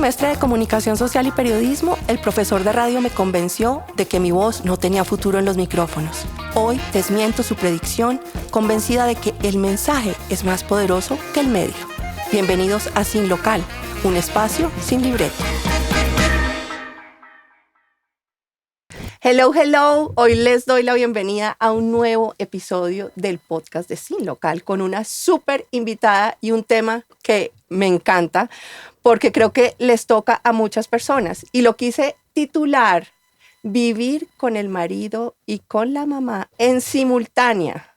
semestre de Comunicación Social y Periodismo, el profesor de radio me convenció de que mi voz no tenía futuro en los micrófonos. Hoy desmiento su predicción, convencida de que el mensaje es más poderoso que el medio. Bienvenidos a Sin Local, un espacio sin libreto. Hello, hello. Hoy les doy la bienvenida a un nuevo episodio del podcast de Sin Local con una súper invitada y un tema que me encanta porque creo que les toca a muchas personas. Y lo quise titular, Vivir con el marido y con la mamá en simultánea.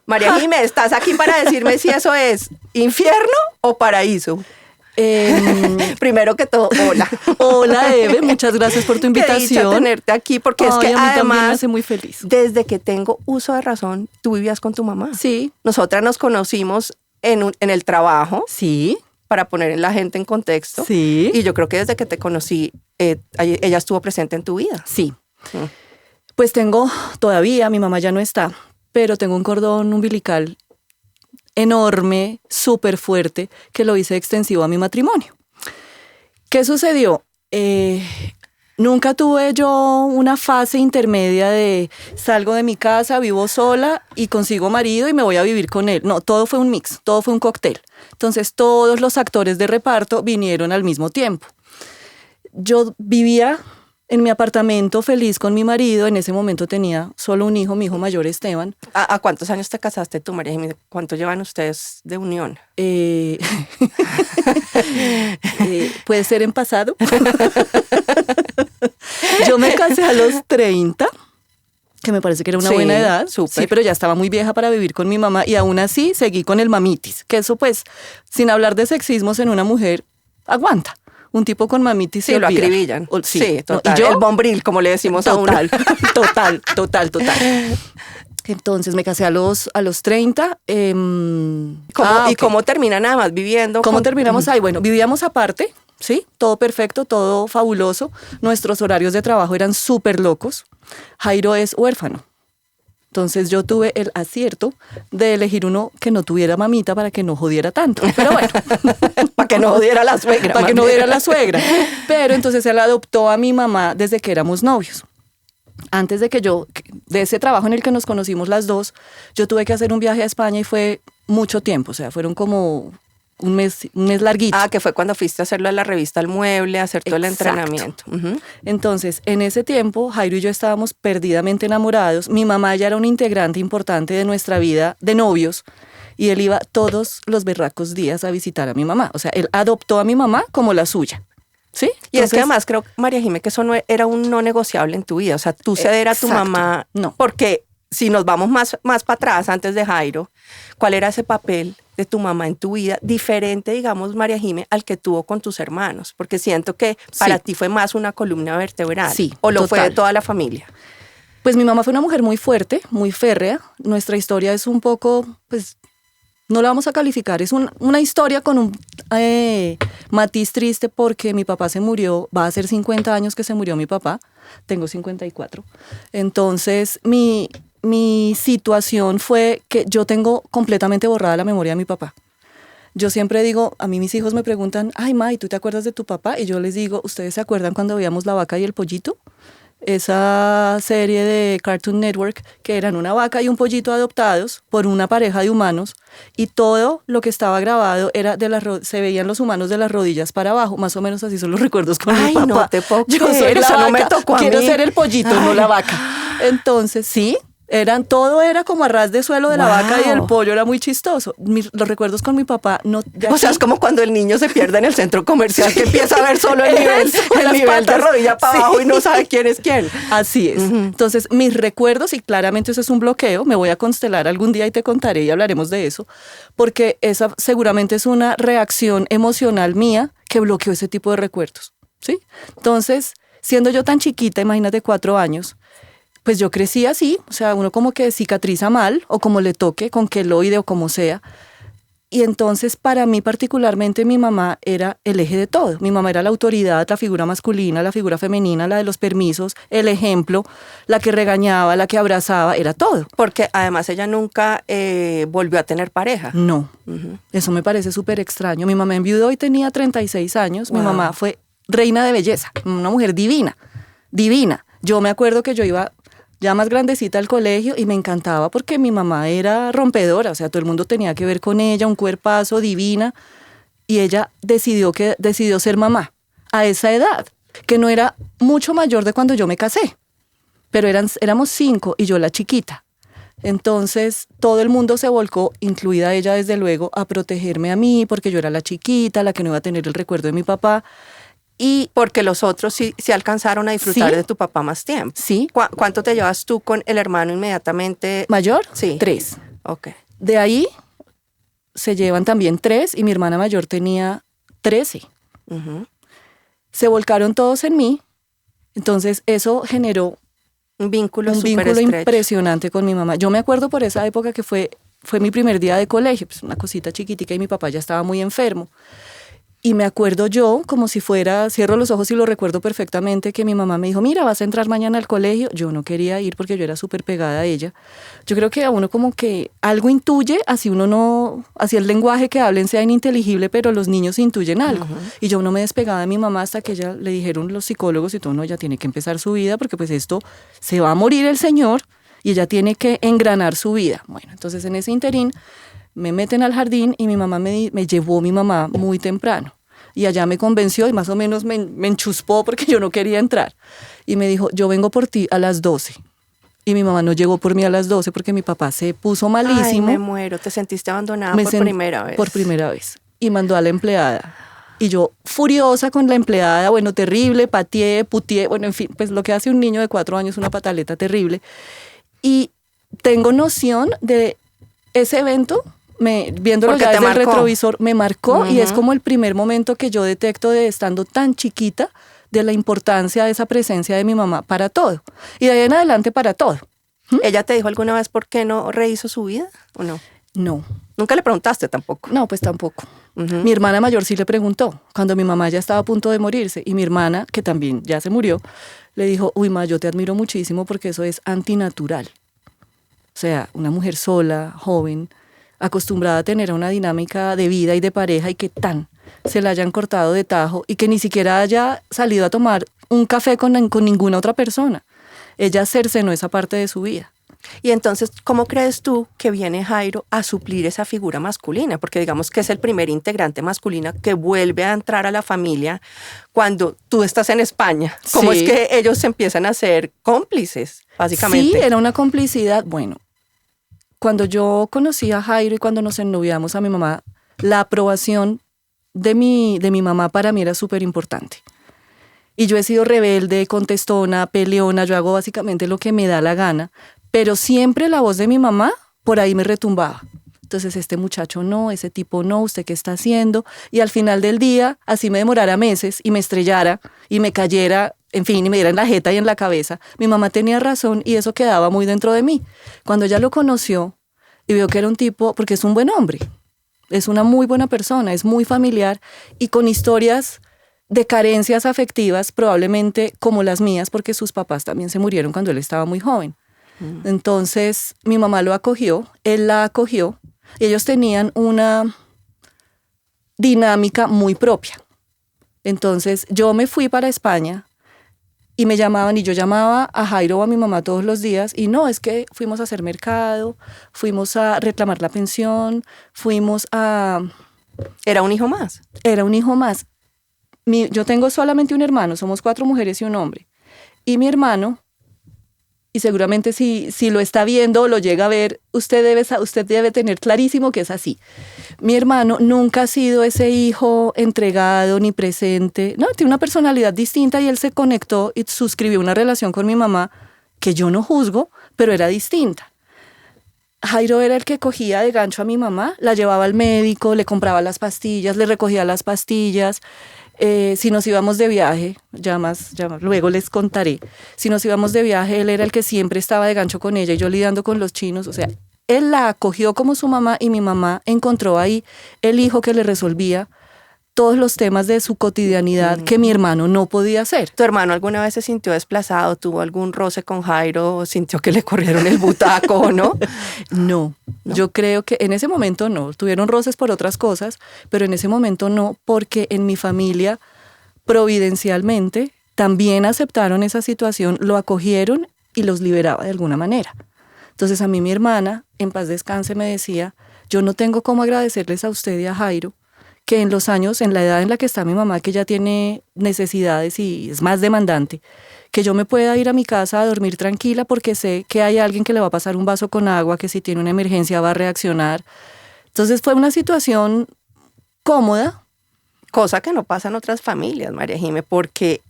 María Jiménez, ¿estás aquí para decirme si eso es infierno o paraíso? Primero que todo, hola. Hola, Eve, muchas gracias por tu invitación. Qué dicha tenerte aquí porque es que a mí además me hace muy feliz. Desde que tengo uso de razón, tú vivías con tu mamá. Sí. Nosotras nos conocimos en el trabajo. Sí. Para poner la gente en contexto. Sí. Y yo creo que desde que te conocí, ella estuvo presente en tu vida. Sí. Pues todavía, mi mamá ya no está, pero tengo un cordón umbilical enorme, súper fuerte, que lo hice extensivo a mi matrimonio. ¿Qué sucedió? Nunca tuve yo una fase intermedia de salgo de mi casa, vivo sola y consigo marido y me voy a vivir con él. No, todo fue un mix, todo fue un cóctel. Entonces todos los actores de reparto vinieron al mismo tiempo. Yo vivía en mi apartamento feliz con mi marido. En ese momento tenía solo un hijo, mi hijo mayor Esteban. ¿A cuántos años te casaste tú, María Jiménez? ¿Cuánto llevan ustedes de unión? Puede ser en pasado. Yo me casé a los 30, que me parece que era una buena edad. Súper. Sí, pero ya estaba muy vieja para vivir con mi mamá y aún así seguí con el mamitis, que eso pues, sin hablar de sexismos en una mujer, aguanta. Un tipo con mamitis sí, lo acribillan. Sí, total. ¿Y yo? El bombril, como le decimos a uno. Total. Entonces me casé a los 30. ¿Y cómo termina nada más viviendo? ¿Cómo terminamos ahí? Bueno, vivíamos aparte, ¿sí? Todo perfecto, todo fabuloso. Nuestros horarios de trabajo eran súper locos. Jairo es huérfano. Entonces yo tuve el acierto de elegir uno que no tuviera mamita para que no jodiera tanto. Pero bueno. Para que no jodiera la suegra. Para que no jodiera la suegra. Pero entonces él adoptó a mi mamá desde que éramos novios. Antes de de ese trabajo en el que nos conocimos las dos, yo tuve que hacer un viaje a España y fue mucho tiempo. O sea, fueron como un mes larguito. Que fue cuando fuiste a hacerlo en la revista El Mueble, a hacer todo el entrenamiento. Uh-huh. Entonces, en ese tiempo, Jairo y yo estábamos perdidamente enamorados. Mi mamá ya era un integrante importante de nuestra vida de novios y él iba todos los berracos días a visitar a mi mamá. O sea, él adoptó a mi mamá como la suya. ¿Sí? Y es que además creo, María Jiménez, que eso no era un no negociable en tu vida. O sea, tú ceder a tu mamá. No. Porque si nos vamos más para atrás, antes de Jairo, ¿cuál era ese papel de tu mamá en tu vida? Diferente, digamos, María Jiménez, al que tuvo con tus hermanos. Porque siento que para ti fue más una columna vertebral. Sí, ¿O lo total. fue de toda la familia? Pues mi mamá fue una mujer muy fuerte, muy férrea. Nuestra historia es un poco, pues, no la vamos a calificar. Es una historia con un matiz triste porque mi papá se murió. Va a ser 50 años que se murió mi papá. Tengo 54. Entonces, mi situación fue que yo tengo completamente borrada la memoria de mi papá. Yo siempre digo, a mí mis hijos me preguntan, ay, Ma, ¿y tú te acuerdas de tu papá? Y yo les digo, ¿ustedes se acuerdan cuando veíamos La Vaca y el Pollito? Esa serie de Cartoon Network que eran una vaca y un pollito adoptados por una pareja de humanos y todo lo que estaba grabado era se veían los humanos de las rodillas para abajo, más o menos así son los recuerdos con mi papá. No te puedo Yo creer, soy la vaca, no me tocó a quiero mí. ser el pollito, no la vaca. Entonces, sí, todo era como a ras de suelo de la vaca y el pollo, era muy chistoso. Los recuerdos con mi papá no... O sea, es como cuando el niño se pierde en el centro comercial que empieza a ver solo el nivel de rodilla para abajo y no sabe quién es quién. Así es. Uh-huh. Entonces, mis recuerdos, y claramente eso es un bloqueo, me voy a constelar algún día y te contaré y hablaremos de eso, porque esa seguramente es una reacción emocional mía que bloqueó ese tipo de recuerdos, ¿sí? Entonces, siendo yo tan chiquita, imagínate 4 años, pues yo crecí así, o sea, uno como que cicatriza mal, o como le toque, con queloide o como sea. Y entonces para mí particularmente mi mamá era el eje de todo. Mi mamá era la autoridad, la figura masculina, la figura femenina, la de los permisos, el ejemplo, la que regañaba, la que abrazaba, era todo. Porque además ella nunca volvió a tener pareja. No, eso me parece súper extraño. Mi mamá enviudó y tenía 36 años. Wow. Mi mamá fue reina de belleza, una mujer divina, divina. Yo me acuerdo que yo iba ya más grandecita al colegio y me encantaba porque mi mamá era rompedora, o sea, todo el mundo tenía que ver con ella, un cuerpazo, divina, y ella decidió ser mamá a esa edad, que no era mucho mayor de cuando yo me casé, pero éramos 5 y yo la chiquita. Entonces todo el mundo se volcó, incluida ella desde luego, a protegerme a mí porque yo era la chiquita, la que no iba a tener el recuerdo de mi papá. Y porque los otros sí alcanzaron a disfrutar ¿Sí? de tu papá más tiempo. Sí. ¿Cuánto te llevas tú con el hermano inmediatamente? ¿Mayor? Sí. 3. Ok. De ahí se llevan también 3 y mi hermana mayor tenía 13. Uh-huh. Se volcaron todos en mí, entonces eso generó Un vínculo un súper vínculo estrecho. impresionante con mi mamá. Yo me acuerdo por esa época que fue mi primer día de colegio, pues una cosita chiquitica y mi papá ya estaba muy enfermo. Y me acuerdo yo, como si fuera, cierro los ojos y lo recuerdo perfectamente, que mi mamá me dijo, mira, vas a entrar mañana al colegio. Yo no quería ir porque yo era súper pegada a ella. Yo creo que a uno como que algo intuye, así el lenguaje que hablen sea ininteligible, pero los niños intuyen algo. Uh-huh. Y yo no me despegaba de mi mamá hasta que ella le dijeron los psicólogos y todo, no, ella tiene que empezar su vida porque pues esto se va a morir el señor y ella tiene que engranar su vida. Bueno, entonces en ese interín me meten al jardín y mi mamá me llevó mi mamá muy temprano. Y allá me convenció y más o menos me enchuspó porque yo no quería entrar. Y me dijo, yo vengo por ti a las 12. Y mi mamá no llegó por mí a las 12 porque mi papá se puso malísimo. Ay, me muero. ¿Te sentiste abandonada por primera vez? Por primera vez. Y mandó a la empleada. Y yo, furiosa con la empleada, bueno, terrible, pateé, putié, bueno, en fin, pues lo que hace un niño de 4 años, una pataleta terrible. Y tengo noción de ese evento, viéndolo ya desde el retrovisor, me marcó. Uh-huh. Y es como el primer momento que yo detecto de estando tan chiquita de la importancia de esa presencia de mi mamá para todo. Y de ahí en adelante para todo. ¿Ella te dijo alguna vez por qué no rehizo su vida o no? No. ¿Nunca le preguntaste tampoco? No, pues tampoco. Uh-huh. Mi hermana mayor sí le preguntó, cuando mi mamá ya estaba a punto de morirse. Y mi hermana, que también ya se murió, le dijo, uy, ma, yo te admiro muchísimo porque eso es antinatural. O sea, una mujer sola, joven, acostumbrada a tener una dinámica de vida y de pareja y que se la hayan cortado de tajo y que ni siquiera haya salido a tomar un café con ninguna otra persona. Ella cercenó esa parte de su vida. Y entonces, ¿cómo crees tú que viene Jairo a suplir esa figura masculina? Porque digamos que es el primer integrante masculino que vuelve a entrar a la familia cuando tú estás en España. ¿Cómo es que ellos empiezan a ser cómplices, básicamente? Sí, era una complicidad. Bueno, cuando yo conocí a Jairo y cuando nos ennoviamos a mi mamá, la aprobación de mi mamá para mí era súper importante. Y yo he sido rebelde, contestona, peleona, yo hago básicamente lo que me da la gana, pero siempre la voz de mi mamá por ahí me retumbaba. Entonces, este muchacho no, ese tipo no, ¿usted qué está haciendo? Y al final del día, así me demorara meses y me estrellara y me cayera, en fin, y me diera en la jeta y en la cabeza, mi mamá tenía razón y eso quedaba muy dentro de mí. Cuando ella lo conoció y vio que era un tipo, porque es un buen hombre, es una muy buena persona, es muy familiar y con historias de carencias afectivas, probablemente como las mías, porque sus papás también se murieron cuando él estaba muy joven. Entonces, mi mamá lo acogió, él la acogió, y ellos tenían una dinámica muy propia. Entonces, yo me fui para España y me llamaban y yo llamaba a Jairo o a mi mamá todos los días y no, es que fuimos a hacer mercado, fuimos a reclamar la pensión, fuimos a... ¿Era un hijo más? Era un hijo más. Yo tengo solamente un hermano, somos 4 mujeres y un hombre. Y mi hermano, y seguramente si lo está viendo o lo llega a ver, usted debe tener clarísimo que es así. Mi hermano nunca ha sido ese hijo entregado ni presente. No, tiene una personalidad distinta y él se conectó y suscribió una relación con mi mamá que yo no juzgo, pero era distinta. Jairo era el que cogía de gancho a mi mamá, la llevaba al médico, le compraba las pastillas, le recogía las pastillas. Si nos íbamos de viaje, ya más, luego les contaré, si nos íbamos de viaje, él era el que siempre estaba de gancho con ella y yo lidiando con los chinos, o sea, él la acogió como su mamá y mi mamá encontró ahí el hijo que le resolvía todos los temas de su cotidianidad que mi hermano no podía hacer. ¿Tu hermano alguna vez se sintió desplazado? ¿Tuvo algún roce con Jairo? ¿O sintió que le corrieron el butaco o no? No, yo creo que en ese momento no. Tuvieron roces por otras cosas, pero en ese momento no, porque en mi familia, providencialmente, también aceptaron esa situación, lo acogieron y los liberaba de alguna manera. Entonces a mí mi hermana, en paz descanse, me decía, yo no tengo cómo agradecerles a usted y a Jairo, que en los años, en la edad en la que está mi mamá, que ya tiene necesidades y es más demandante, que yo me pueda ir a mi casa a dormir tranquila porque sé que hay alguien que le va a pasar un vaso con agua, que si tiene una emergencia va a reaccionar. Entonces fue una situación cómoda. Cosa que no pasa en otras familias, María Jimé, porque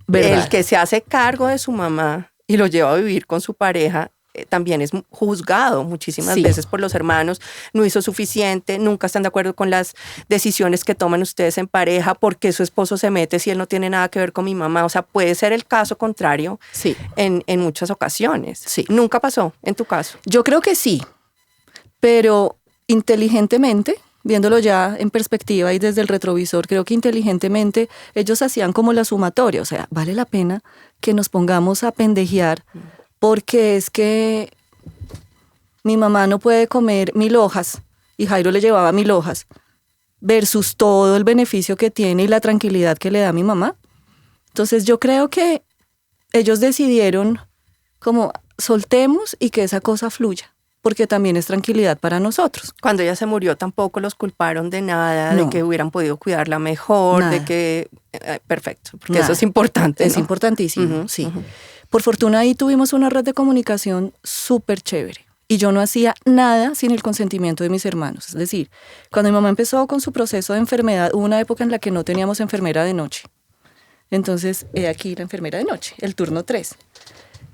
¿Verdad? el que se hace cargo de su mamá y lo lleva a vivir con su pareja también es juzgado muchísimas veces por los hermanos, no hizo suficiente, nunca están de acuerdo con las decisiones que toman ustedes en pareja, porque su esposo se mete si él no tiene nada que ver con mi mamá. O sea, puede ser el caso contrario en muchas ocasiones. Sí. ¿Nunca pasó en tu caso? Yo creo que sí, pero inteligentemente, viéndolo ya en perspectiva y desde el retrovisor, creo que inteligentemente ellos hacían como la sumatoria, o sea, vale la pena que nos pongamos a pendejear porque es que mi mamá no puede comer 1000 hojas y Jairo le llevaba 1000 hojas versus todo el beneficio que tiene y la tranquilidad que le da a mi mamá. Entonces yo creo que ellos decidieron como soltemos y que esa cosa fluya, porque también es tranquilidad para nosotros. Cuando ella se murió tampoco los culparon de nada, No. de que hubieran podido cuidarla mejor, Nada. de que... perfecto, porque Nada. eso es importante, Es ¿no? importantísimo, sí. Por fortuna ahí tuvimos una red de comunicación súper chévere. Y yo no hacía nada sin el consentimiento de mis hermanos. Es decir, cuando mi mamá empezó con su proceso de enfermedad, hubo una época en la que no teníamos enfermera de noche. Entonces, he aquí la enfermera de noche, el turno 3.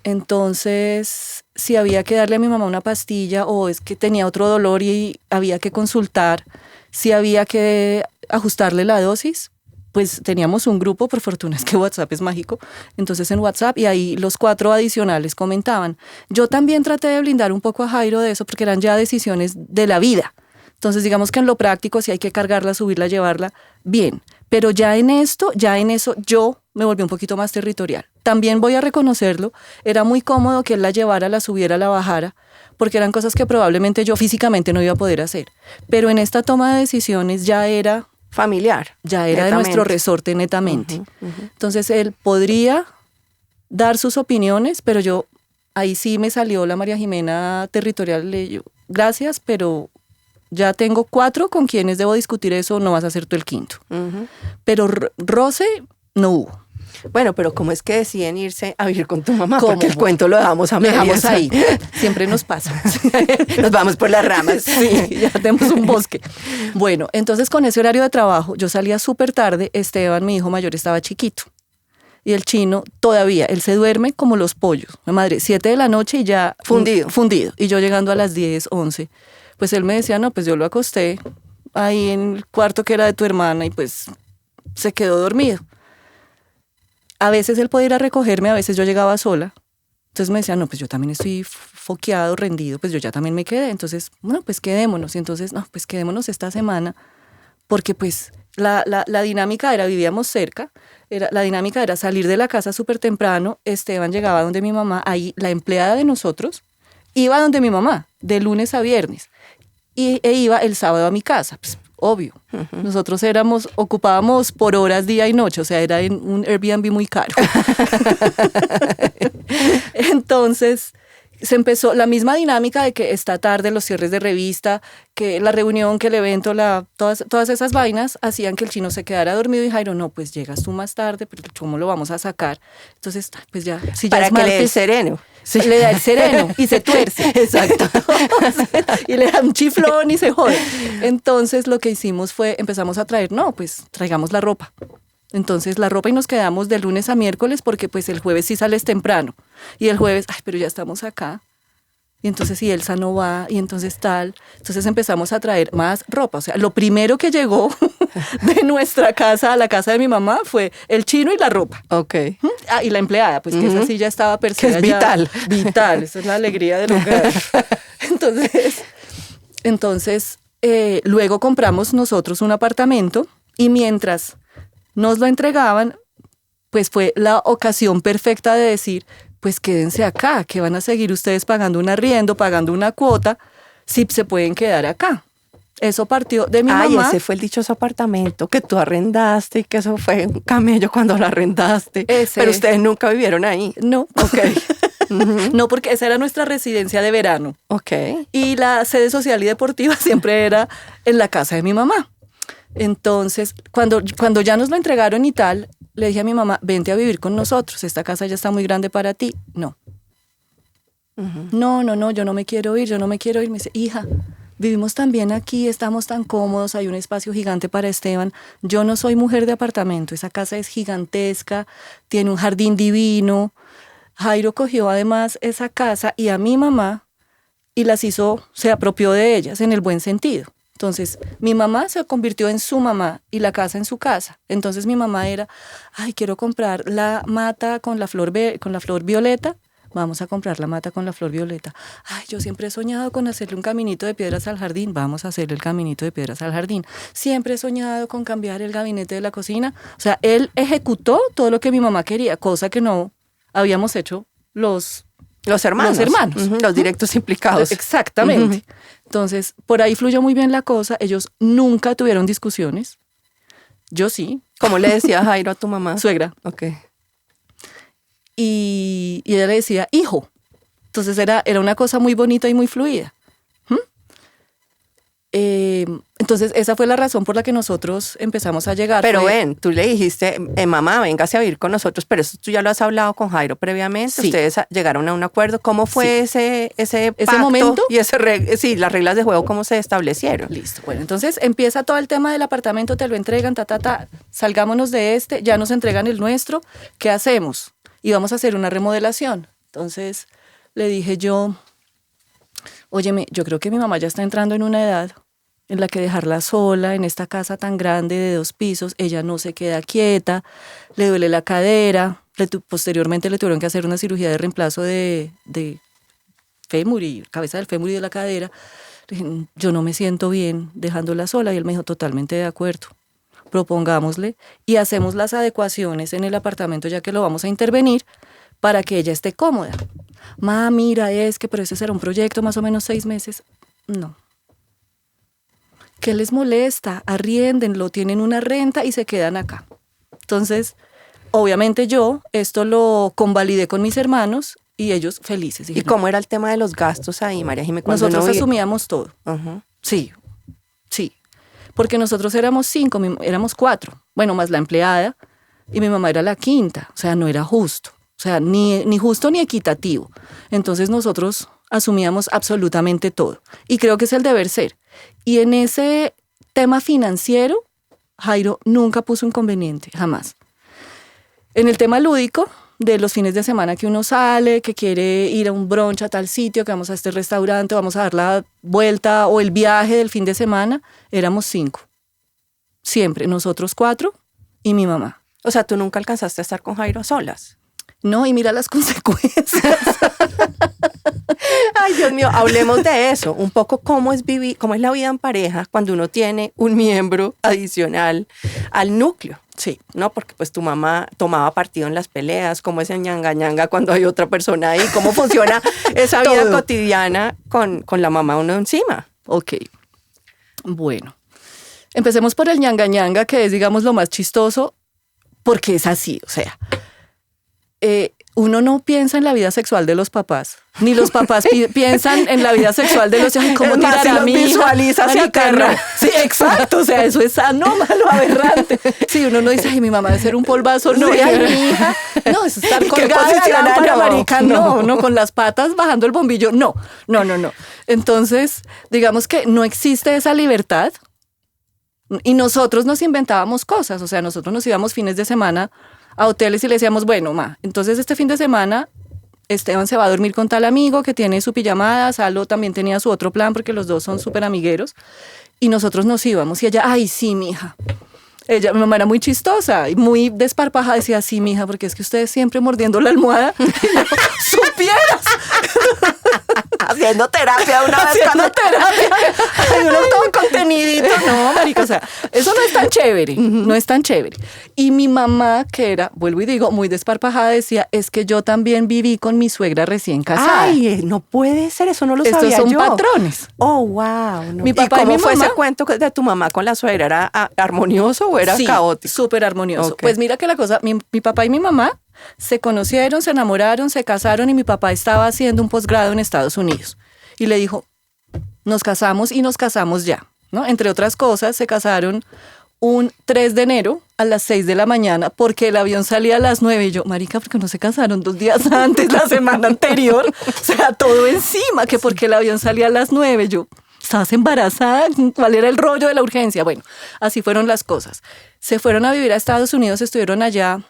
Entonces, si había que darle a mi mamá una pastilla o es que tenía otro dolor y había que consultar, si había que ajustarle la dosis, pues teníamos un grupo, por fortuna es que WhatsApp es mágico, entonces en WhatsApp y ahí los 4 adicionales comentaban. Yo también traté de blindar un poco a Jairo de eso porque eran ya decisiones de la vida. Entonces digamos que en lo práctico si hay que cargarla, subirla, llevarla, bien. Pero ya en eso yo me volví un poquito más territorial. También voy a reconocerlo, era muy cómodo que él la llevara, la subiera, la bajara, porque eran cosas que probablemente yo físicamente no iba a poder hacer. Pero en esta toma de decisiones ya era... familiar. Ya era netamente de nuestro resorte netamente. Entonces él podría dar sus opiniones, pero yo, ahí sí me salió la María Jimena territorial, le digo, gracias, pero ya tengo 4 con quienes debo discutir eso, no vas a ser tú el quinto. Pero roce no hubo. Bueno, pero ¿cómo es que deciden irse a vivir con tu mamá? ¿Cómo? Porque el cuento lo dejamos a medias. Dejamos ahí, siempre nos pasa. Nos vamos por las ramas. Sí, ya tenemos un bosque. Bueno, entonces con ese horario de trabajo, yo salía súper tarde, Esteban, mi hijo mayor, estaba chiquito. Y el chino todavía, él se duerme como los pollos. Mi madre, 7 de la noche y ya... Fundido. Y yo llegando a las 10, 11. Pues él me decía, no, pues yo lo acosté ahí en el cuarto que era de tu hermana y pues se quedó dormido. A veces él podía ir a recogerme, a veces yo llegaba sola. Entonces me decía, no, pues yo también estoy foqueado, rendido, pues yo ya también me quedé. Entonces, bueno, pues quedémonos. Y entonces, no, pues quedémonos esta semana. Porque pues la dinámica era, vivíamos cerca, la dinámica era salir de la casa súper temprano. Esteban llegaba donde mi mamá, ahí la empleada de nosotros iba donde mi mamá, de lunes a viernes. E iba el sábado a mi casa, pues obvio. Nosotros ocupábamos por horas día y noche, o sea, era en un Airbnb muy caro. Entonces, se empezó la misma dinámica de que esta tarde los cierres de revista, que la reunión, que el evento, todas esas vainas hacían que el chino se quedara dormido y Jairo, no, pues llegas tú más tarde, pero ¿cómo lo vamos a sacar? Entonces, pues ya, si ya para es que martes, le dé el sereno. Sí. Le da el sereno y se tuerce. Exacto. Y le da un chiflón y se jode. Entonces lo que hicimos fue, empezamos a traer, no, pues traigamos la ropa. Entonces la ropa y nos quedamos de lunes a miércoles porque pues el jueves sí sales temprano. Y el jueves, ay, pero ya estamos acá. Y entonces si Elsa no va, y entonces tal. Entonces empezamos a traer más ropa. O sea, lo primero que llegó de nuestra casa a la casa de mi mamá fue el chino y la ropa. Ok. Ah, y la empleada, pues que esa sí ya estaba per se Que es allá. vital. Vital, esa es la alegría del hogar. Entonces luego compramos nosotros un apartamento y mientras nos lo entregaban, pues fue la ocasión perfecta de decir, pues quédense acá, que van a seguir ustedes pagando un arriendo, pagando una cuota, si se pueden quedar acá. Eso partió de mi mamá. Ese fue el dichoso apartamento que tú arrendaste y que eso fue un camello cuando lo arrendaste. Pero ustedes nunca vivieron ahí. No. Ok. No, porque esa era nuestra residencia de verano. Ok. Y la sede social y deportiva siempre era en la casa de mi mamá. Entonces, cuando ya nos lo entregaron y tal, le dije a mi mamá, vente a vivir con nosotros, esta casa ya está muy grande para ti. No. No, yo no me quiero ir. Me dice, hija, vivimos tan bien aquí, estamos tan cómodos, hay un espacio gigante para Esteban. Yo no soy mujer de apartamento, esa casa es gigantesca, tiene un jardín divino. Jairo cogió además esa casa y a mi mamá y las hizo, se apropió de ellas en el buen sentido. Entonces, mi mamá se convirtió en su mamá y la casa en su casa. Entonces, mi mamá era, ay, quiero comprar la mata con la flor violeta. Vamos a comprar la mata con la flor violeta. Ay, yo siempre he soñado con hacerle un caminito de piedras al jardín. Vamos a hacerle el caminito de piedras al jardín. Siempre he soñado con cambiar el gabinete de la cocina. O sea, él ejecutó todo lo que mi mamá quería, cosa que no habíamos hecho los hermanos. Los directos implicados. Exactamente. Entonces, por ahí fluyó muy bien la cosa. Ellos nunca tuvieron discusiones. Yo sí. ¿Cómo le decía Jairo a tu mamá? Suegra. Ok. Y ella le decía, hijo. Entonces era una cosa muy bonita y muy fluida. Entonces esa fue la razón por la que nosotros empezamos a llegar. Pero tú le dijiste, mamá, véngase a vivir con nosotros, pero eso tú ya lo has hablado con Jairo previamente. Sí. Ustedes llegaron a un acuerdo. ¿Cómo fue ese pacto momento? Y las reglas de juego, ¿cómo se establecieron? Listo. Bueno, entonces empieza todo el tema del apartamento, te lo entregan, salgámonos de ya nos entregan el nuestro. ¿Qué hacemos? Y vamos a hacer una remodelación. Entonces le dije yo, óyeme, yo creo que mi mamá ya está entrando en una edad en la que dejarla sola en esta casa tan grande de 2 pisos, ella no se queda quieta, le duele la cadera, posteriormente le tuvieron que hacer una cirugía de reemplazo de fémur y cabeza del fémur y de la cadera. Le dije, yo no me siento bien dejándola sola, y él me dijo, totalmente de acuerdo, propongámosle y hacemos las adecuaciones en el apartamento ya que lo vamos a intervenir para que ella esté cómoda. Mira, pero ese será un proyecto más o menos 6 meses. No. ¿Qué les molesta? Arriéndenlo, tienen una renta y se quedan acá. Entonces, obviamente yo esto lo convalidé con mis hermanos y ellos felices. ¿Y cómo era el tema de los gastos ahí, María Jiménez? Nosotros asumíamos todo. Sí. Porque nosotros éramos 5, éramos 4. Bueno, más la empleada y mi mamá era la quinta. O sea, no era justo. O sea, ni justo ni equitativo. Entonces nosotros asumíamos absolutamente todo. Y creo que es el deber ser. Y en ese tema financiero, Jairo nunca puso inconveniente, jamás. En el tema lúdico, de los fines de semana que uno sale, que quiere ir a un brunch a tal sitio, que vamos a este restaurante, vamos a dar la vuelta o el viaje del fin de semana, éramos 5. Siempre, nosotros 4 y mi mamá. O sea, ¿tú nunca alcanzaste a estar con Jairo a solas? No, y mira las consecuencias. Ay, Dios mío, hablemos de eso. Un poco cómo es la vida en pareja cuando uno tiene un miembro adicional al núcleo. Sí. ¿No? Porque pues tu mamá tomaba partido en las peleas, cómo es el ñanga cuando hay otra persona ahí, cómo funciona esa vida cotidiana con la mamá uno encima. Ok. Bueno. Empecemos por el ñanga, que es, digamos, lo más chistoso, porque es así, o sea... uno no piensa en la vida sexual de los papás, ni los papás piensan en la vida sexual de los hijos. ¿Cómo tirará a mi hija? Visualiza hacia terra. Sí, exacto, o sea, eso es anómalo, aberrante. Sí, uno no dice, ay, mi mamá debe ser un polvazo, no, Sí. ay, mi hija, no, es estar colgada de la lámpara, marica, no, con las patas bajando el bombillo, no. Entonces, digamos que no existe esa libertad y nosotros nos inventábamos cosas, o sea, nosotros nos íbamos fines de semana a hoteles y le decíamos, bueno, entonces este fin de semana Esteban se va a dormir con tal amigo que tiene su pijamada, Salo también tenía su otro plan porque los dos son súper amigueros. Y nosotros nos íbamos y ella, ay, sí, mija. Mi mamá era muy chistosa y muy desparpajada, decía, sí, mija, porque es que ustedes siempre mordiendo la almohada, supieras. Haciendo terapia una vez. Haciendo terapia. Ay, uno todo contenidito. No, marica, o sea, eso no es tan chévere, no es tan chévere. Y mi mamá, que era, vuelvo y digo, muy desparpajada, decía, es que yo también viví con mi suegra recién casada. Ay, no puede ser, eso no lo sabía yo. Estos son patrones. Oh, wow. No. Mi papá ¿Y cómo mi fue mamá? ese cuento de tu mamá con la suegra? ¿Era armonioso o era Sí, caótico? súper armonioso. Okay. Pues mira que la cosa, mi papá y mi mamá se conocieron, se enamoraron, se casaron y mi papá estaba haciendo un posgrado en Estados Unidos. Y le dijo, nos casamos y nos casamos ya, ¿no? Entre otras cosas, se casaron un 3 de enero a las 6 de la mañana porque el avión salía a las 9. Y yo, marica, ¿por qué no se casaron 2 días antes, la semana anterior? O sea, todo encima, que porque el avión salía a las 9. Yo, ¿estabas embarazada? ¿Cuál era el rollo de la urgencia? Bueno, así fueron las cosas. Se fueron a vivir a Estados Unidos, estuvieron allá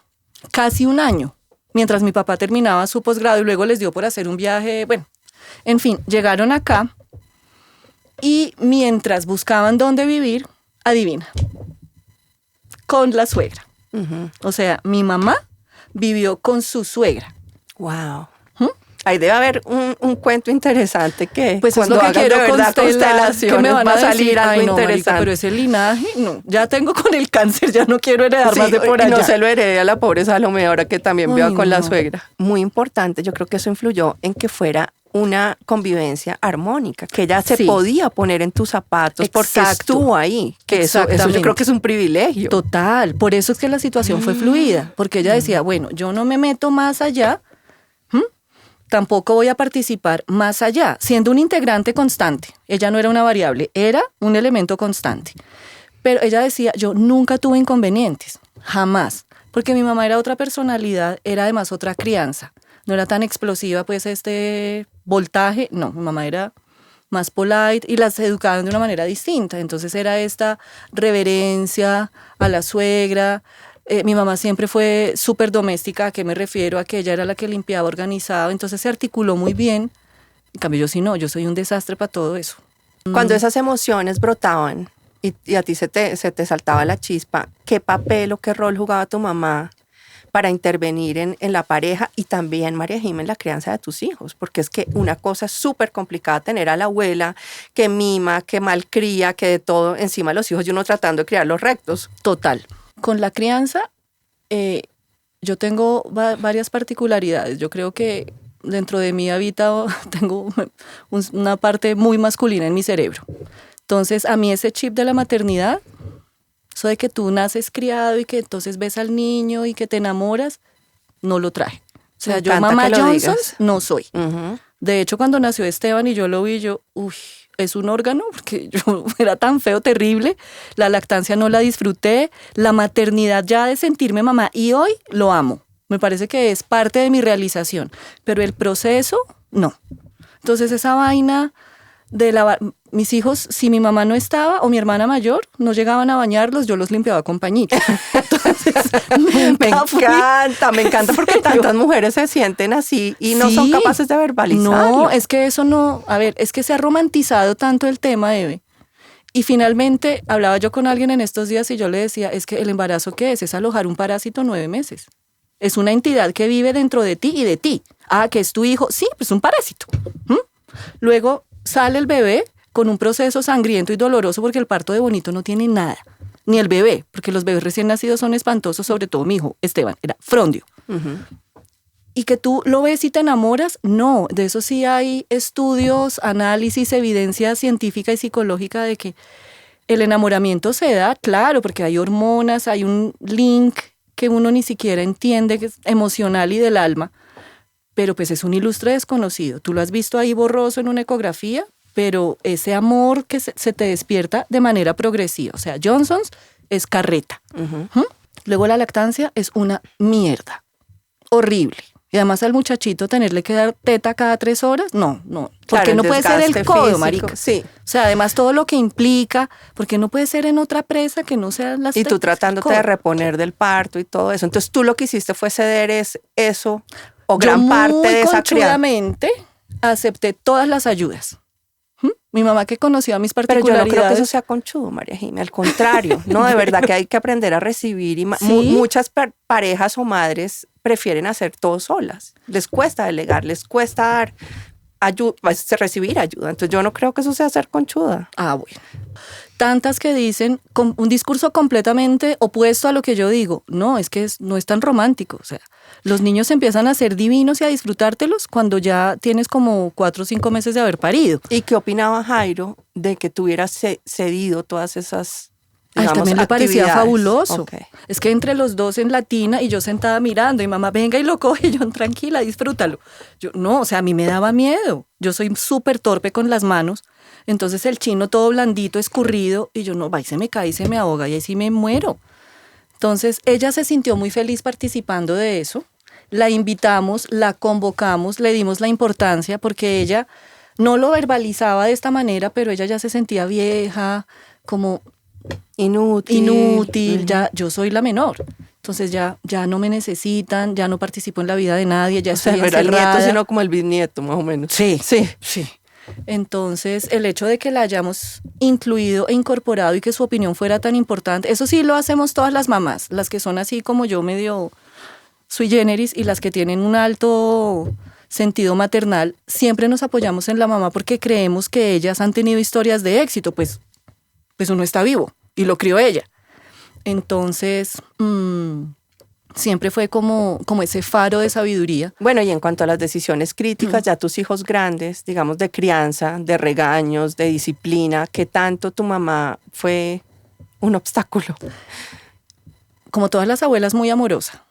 casi un año, mientras mi papá terminaba su posgrado y luego les dio por hacer un viaje, bueno, en fin, llegaron acá y mientras buscaban dónde vivir, adivina, con la suegra. O sea, mi mamá vivió con su suegra. Wow. Ahí debe haber un cuento interesante que pues cuando es lo que hagan quiero de verdad constelaciones que me van a salir decir, algo ay, no, interesante. marica, pero ese linaje, no, ya tengo con el cáncer, ya no quiero heredar Sí, más de por y allá. no se lo herede a la pobre Salomé ahora que también Ay, viva con la no. suegra. Muy importante, yo creo que eso influyó en que fuera una convivencia armónica, que ella se Sí. podía poner en tus zapatos porque Exacto. estuvo ahí, que eso yo Exactamente. creo que es un privilegio. Total, por eso es que la situación fue fluida, porque ella decía, bueno, yo no me meto más allá, tampoco voy a participar más allá, siendo un integrante constante. Ella no era una variable, era un elemento constante. Pero ella decía, yo nunca tuve inconvenientes, jamás, porque mi mamá era otra personalidad, era además otra crianza. No era tan explosiva, pues este voltaje, no, mi mamá era más polite y las educaban de una manera distinta. Entonces era esta reverencia a la suegra. Mi mamá siempre fue súper doméstica. ¿A qué me refiero? A que ella era la que limpiaba, organizaba. Entonces se articuló muy bien. En cambio yo sí no, yo soy un desastre para todo eso. Cuando esas emociones brotaban y a ti se te saltaba la chispa, ¿qué papel o qué rol jugaba tu mamá para intervenir en la pareja y también, María Jimena, en la crianza de tus hijos? Porque es que una cosa es súper complicada tener a la abuela que mima, que malcría, que de todo encima de los hijos y uno tratando de criarlos rectos. Total. Con la crianza, yo tengo varias particularidades. Yo creo que dentro de mí tengo una parte muy masculina en mi cerebro. Entonces, a mí ese chip de la maternidad, eso de que tú naces criado y que entonces ves al niño y que te enamoras, no lo traje. O sea, Me yo encanta mamá que lo Johnson digas. no soy. Uh-huh. De hecho, cuando nació Esteban y yo lo vi, uy, es un órgano, porque yo era tan feo, terrible. La lactancia no la disfruté, la maternidad ya de sentirme mamá, y hoy lo amo. Me parece que es parte de mi realización, pero el proceso, no. Entonces esa vaina de mis hijos, si mi mamá no estaba o mi hermana mayor, no llegaban a bañarlos, yo los limpiaba con pañito. Entonces, me encanta porque tantas mujeres se sienten así y no son capaces de verbalizarlo. No, es que eso no, a ver, es que se ha romantizado tanto el tema, Eve. Y finalmente hablaba yo con alguien en estos días y yo le decía, es que el embarazo, ¿qué es? Es alojar un parásito 9 meses. Es una entidad que vive dentro de ti y de ti. Ah, que es tu hijo. Sí, pues un parásito. Luego sale el bebé con un proceso sangriento y doloroso porque el parto de bonito no tiene nada. Ni el bebé, porque los bebés recién nacidos son espantosos, sobre todo mi hijo, Esteban, era frondio. Uh-huh. Y que tú lo ves y te enamoras, no. De eso sí hay estudios, análisis, evidencia científica y psicológica de que el enamoramiento se da, claro, porque hay hormonas, hay un link que uno ni siquiera entiende, que es emocional y del alma, pero pues es un ilustre desconocido. Tú lo has visto ahí borroso en una ecografía, pero ese amor que se te despierta de manera progresiva. O sea, Johnson's es carreta. Uh-huh. Luego la lactancia es una mierda. Horrible. Y además al muchachito tenerle que dar teta cada 3 horas, no. Porque claro, no puede ser el codo, físico, marica. Sí. O sea, además todo lo que implica, porque no puede ser en otra presa que no sea las Y tú tratándote de reponer del parto y todo eso. Entonces tú lo que hiciste fue ceder eso. o gran parte de esa crianza. conchudamente acepté todas las ayudas. Mi mamá, que conocía mis Pero particularidades. yo no creo que eso sea conchudo, María Jimé, al contrario, no, de verdad que hay que aprender a recibir y ¿Sí? muchas parejas o madres prefieren hacer todo solas, les cuesta delegar, les cuesta dar ayuda, recibir ayuda, entonces yo no creo que eso sea ser conchuda. Ah, bueno. Tantas que dicen un discurso completamente opuesto a lo que yo digo. No, es que no es tan romántico. O sea, los niños empiezan a ser divinos y a disfrutártelos cuando ya tienes como 4 o 5 meses de haber parido. ¿Y qué opinaba Jairo de que tú hubieras cedido todas esas, digamos, también le parecía actividades? fabuloso. Okay. Es que entre los dos en la tina y yo sentada mirando y mamá venga y lo coge y yo tranquila, disfrútalo. Yo no, o sea, a mí me daba miedo. Yo soy súper torpe con las manos. Entonces el chino todo blandito, escurrido, y yo no, va y se me cae y se me ahoga y ahí sí me muero. Entonces ella se sintió muy feliz participando de eso. La invitamos, la convocamos, le dimos la importancia porque ella no lo verbalizaba de esta manera, pero ella ya se sentía vieja, como inútil, ya yo soy la menor. Entonces ya no me necesitan, ya no participo en la vida de nadie, ya estoy no era el encerrada. nieto, sino como el bisnieto, más o menos. Sí. Entonces, el hecho de que la hayamos incluido e incorporado y que su opinión fuera tan importante, eso sí lo hacemos todas las mamás, las que son así como yo, medio sui generis, y las que tienen un alto sentido maternal, siempre nos apoyamos en la mamá porque creemos que ellas han tenido historias de éxito, pues uno está vivo y lo crió ella. Entonces, siempre fue como ese faro de sabiduría. Bueno, y en cuanto a las decisiones críticas, ya tus hijos grandes, digamos, de crianza, de regaños, de disciplina, ¿qué tanto tu mamá fue un obstáculo? Como todas las abuelas, muy amorosa.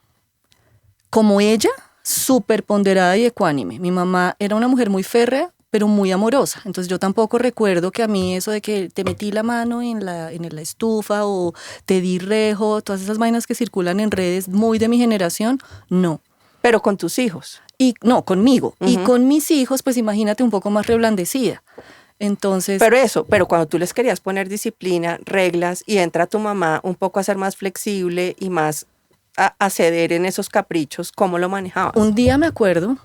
Como ella, súper ponderada y ecuánime. Mi mamá era una mujer muy férrea, pero muy amorosa. Entonces yo tampoco recuerdo que a mí eso de que te metí la mano en la estufa o te di rejo, todas esas vainas que circulan en redes muy de mi generación, no. Pero con tus hijos. Y no, conmigo. Y con mis hijos, pues imagínate, un poco más reblandecida. Entonces... Pero cuando tú les querías poner disciplina, reglas, y entra tu mamá un poco a ser más flexible y más a ceder en esos caprichos, ¿cómo lo manejabas? Un día me acuerdo...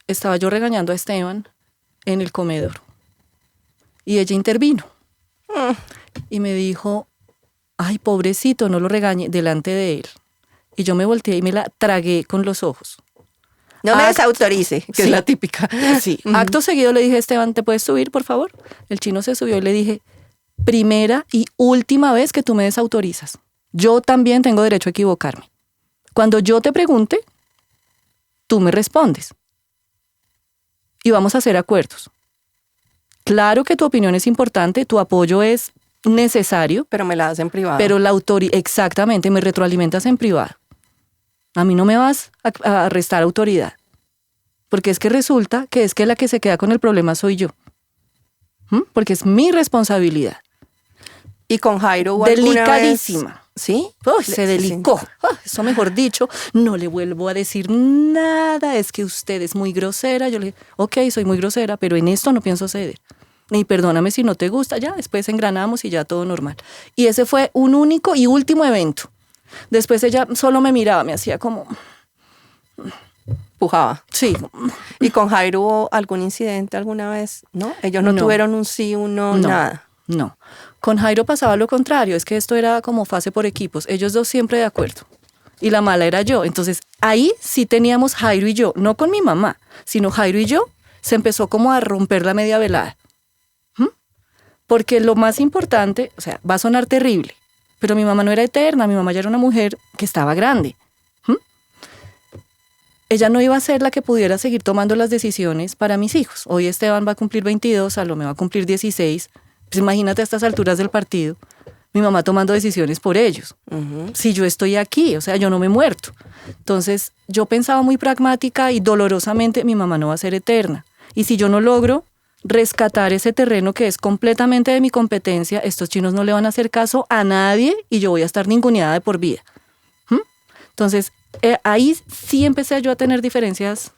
Estaba yo regañando a Esteban en el comedor y ella intervino y me dijo, ay, pobrecito, no lo regañe delante de él. Y yo me volteé y me la tragué con los ojos. No me desautorice, que es la típica. Sí. Acto seguido le dije, Esteban, ¿te puedes subir, por favor? El chino se subió y le dije, primera y última vez que tú me desautorizas. Yo también tengo derecho a equivocarme. Cuando yo te pregunte, tú me respondes. Y vamos a hacer acuerdos. Claro que tu opinión es importante, tu apoyo es necesario. Pero me la das en privado. Pero exactamente, me retroalimentas en privado. A mí no me vas a restar autoridad. Porque es que resulta que es que la que se queda con el problema soy yo. Porque es mi responsabilidad. ¿Y con Jairo hubo delicadísima? Vez? ¿Sí? Se delicó. Sí. Eso mejor dicho, no le vuelvo a decir nada, es que usted es muy grosera. Yo le dije, ok, soy muy grosera, pero en esto no pienso ceder. Y perdóname si no te gusta, ya, después engranamos y ya todo normal. Y ese fue un único y último evento. Después ella solo me miraba, me hacía como... Pujaba. Sí. ¿Y con Jairo hubo algún incidente alguna vez? ¿No? Ellos no tuvieron un sí, un no, nada. No. Con Jairo pasaba lo contrario, es que esto era como fase por equipos, ellos dos siempre de acuerdo. Y la mala era yo. Entonces ahí sí teníamos Jairo y yo, no con mi mamá, sino Jairo y yo, se empezó como a romper la media velada. Porque lo más importante, o sea, va a sonar terrible, pero mi mamá no era eterna, mi mamá ya era una mujer que estaba grande. Ella no iba a ser la que pudiera seguir tomando las decisiones para mis hijos. Hoy Esteban va a cumplir 22, Salomé va a cumplir 16. Pues imagínate a estas alturas del partido, mi mamá tomando decisiones por ellos. Si yo estoy aquí, o sea, yo no me he muerto. Entonces, yo pensaba muy pragmática y dolorosamente, mi mamá no va a ser eterna. Y si yo no logro rescatar ese terreno que es completamente de mi competencia, estos chinos no le van a hacer caso a nadie y yo voy a estar ninguneada de por vida. Entonces, ahí sí empecé yo a tener diferencias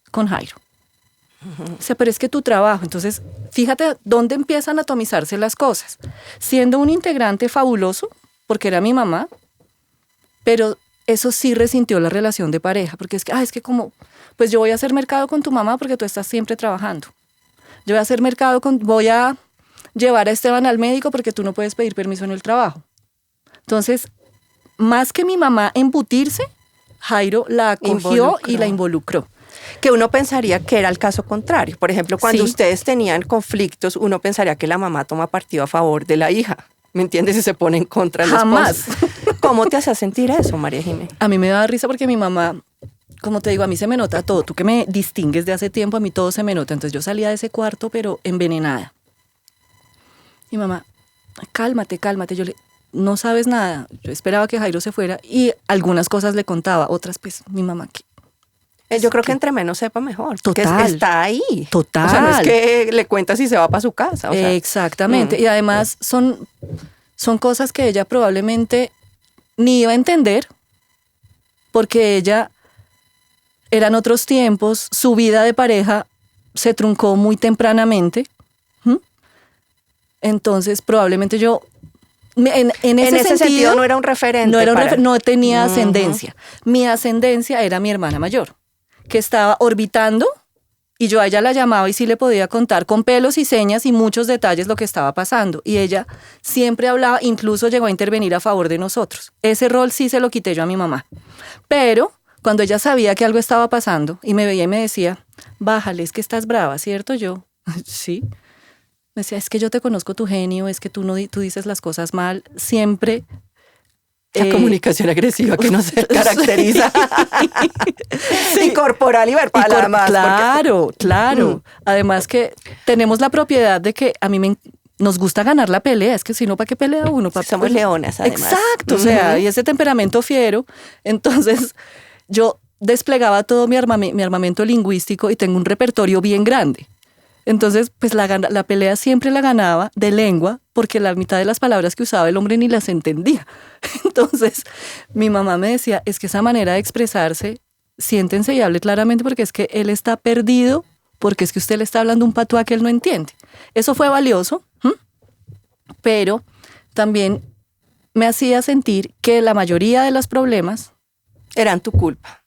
con Jairo. O sea, pero es que tu trabajo, entonces, fíjate dónde empiezan a atomizarse las cosas. Siendo un integrante fabuloso, porque era mi mamá, pero eso sí resintió la relación de pareja, porque es que como, pues yo voy a hacer mercado con tu mamá porque tú estás siempre trabajando. Yo voy a hacer mercado voy a llevar a Esteban al médico porque tú no puedes pedir permiso en el trabajo. Entonces, más que mi mamá embutirse, Jairo la acogió y la involucró. Que uno pensaría que era el caso contrario. Por ejemplo, cuando ustedes tenían conflictos, uno pensaría que la mamá toma partido a favor de la hija. ¿Me entiendes? Y se pone en contra de la Jamás. ¿Cómo te hacía sentir eso, María Jiménez? A mí me da risa porque mi mamá, como te digo, a mí se me nota todo. Tú que me distingues de hace tiempo, a mí todo se me nota. Entonces yo salía de ese cuarto, pero envenenada. Mi mamá, cálmate. No sabes nada. Yo esperaba que Jairo se fuera y algunas cosas le contaba, otras pues mi mamá. Yo creo que entre menos sepa mejor. Total. Porque está ahí. Total. O sea, no es que le cuentas y se va para su casa. O sea, exactamente. Y además son cosas que ella probablemente ni iba a entender porque ella, eran otros tiempos, su vida de pareja se truncó muy tempranamente. Entonces probablemente yo... En ese sentido no era un referente. No tenía ascendencia. Mi ascendencia era mi hermana mayor, que estaba orbitando y yo a ella la llamaba y sí le podía contar con pelos y señas y muchos detalles lo que estaba pasando. Y ella siempre hablaba, incluso llegó a intervenir a favor de nosotros. Ese rol sí se lo quité yo a mi mamá. Pero cuando ella sabía que algo estaba pasando y me veía y me decía, bájale, es que estás brava, ¿cierto? Yo, sí. Me decía, es que yo te conozco tu genio, es que tú dices las cosas mal, siempre. La comunicación agresiva que nos caracteriza. Sí. Y corporal y verbal, además. Claro. Además que tenemos la propiedad de que a mí nos gusta ganar la pelea, es que si no, ¿para qué pelea uno? Somos leonas, además. Exacto, o sea, y ese temperamento fiero. Entonces, yo desplegaba todo mi armamento lingüístico y tengo un repertorio bien grande. Entonces, pues la pelea siempre la ganaba de lengua, porque la mitad de las palabras que usaba el hombre ni las entendía. Entonces, mi mamá me decía, es que esa manera de expresarse, siéntense y hable claramente, porque es que él está perdido, porque es que usted le está hablando un patuá que él no entiende. Eso fue valioso, pero también me hacía sentir que la mayoría de los problemas eran tu culpa.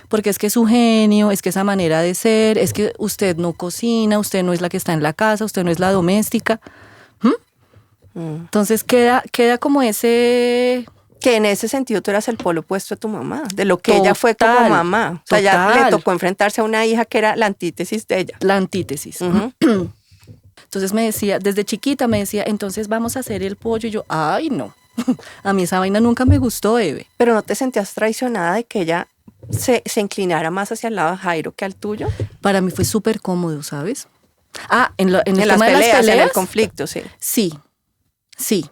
Porque es que su genio, es que esa manera de ser, es que usted no cocina, usted no es la que está en la casa, usted no es la doméstica. Entonces queda como ese... Que en ese sentido tú eras el polo opuesto a tu mamá, de lo que ella fue como mamá. O sea, ya le tocó enfrentarse a una hija que era la antítesis de ella. La antítesis. Entonces me decía, desde chiquita me decía, entonces vamos a hacer el pollo. Y yo, ay, no. A mí esa vaina nunca me gustó, Eve. Pero ¿no te sentías traicionada de que ella se inclinara más hacia el lado de Jairo que al tuyo? Para mí fue súper cómodo, ¿sabes? En el las tema peleas, de las peleas. En el conflicto, sí. Sí.